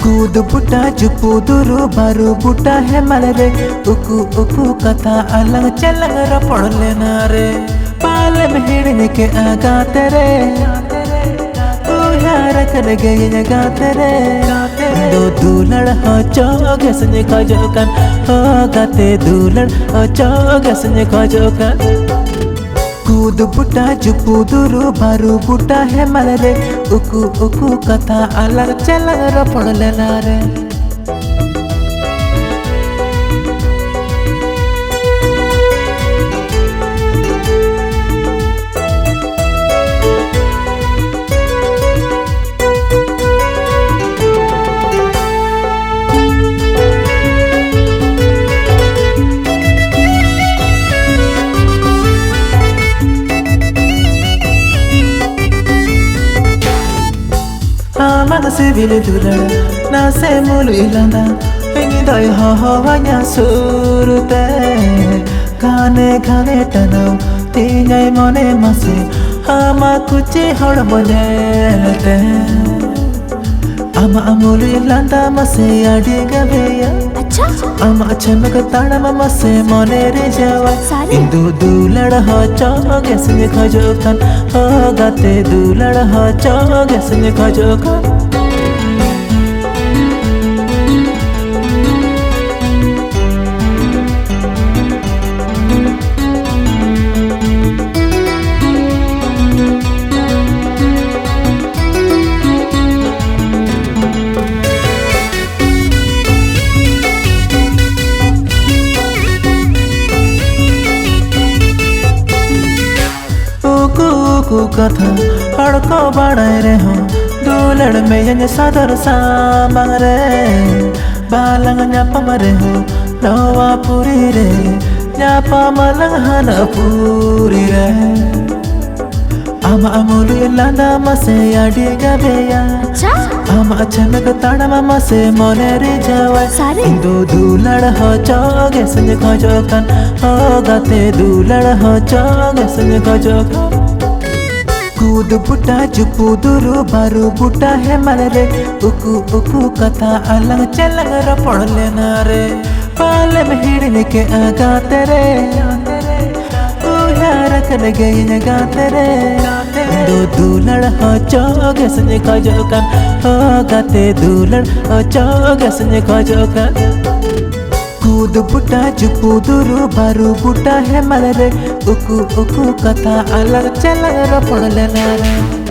कूद बुटा जुपुदुरु बारू बुटा है मल रे उकु उकु कथा अलग चलंग रपड़ लेना रे पाल में हिड़ने के आगा तेरे तू यार कर गई जगा तेरे दो दूलड़ हो चौगे सने का जोकन हो गाते दूलड़ हो चौगे सने का जोकन कूद बुटा जुपुदुरु बारू बुटा है मल रे उकु उकु कथा अलग चलंग रपड़ लेना रे Manase vile dulada na se mulu ilanda Pengi doi ho ho wanya surute Kane kane tanau Tinyai mone mase Hama kuchi hod bonete Ama amulu ilanda mase adi gabeya Ama achanaka tana mama se mone re jawa Indu dulada ho choge sine khajokan Ho gate dulada ho choge sine khajokan कथा हड़को बढ़ाए रे हो दूलड़ में young सादर सामंग रे बालंग न्यापा मरे हो नवा पूरी रे न्यापा मलंग हना पूरी रे आमा अमूलु लांदा मसे याडी गबेया आमा अचानक ताड़ा मामा से मोने रे जावा इंदो दूलड़ हो चौगे संग खोजोकन हो गाते दूलड़ हो चौगे संग खोजोकन कूद बुटा जुपुदुरु बारू बुटा है मल रे उकु उकु कथा अलग चलंग रपड़ लेना रे पाल में हिड़ने के आगा तेरे तू यार कर गई जगा तेरे दो दूलड़ हो चौगे सने का जोकन हो गाते दूलड़ हो चौगे सने का जोकन कूद बुटा जुपुदुरु बारू बुटा है मल रे उकु उकु कथा अलग चलंग रपड़ लेना रे।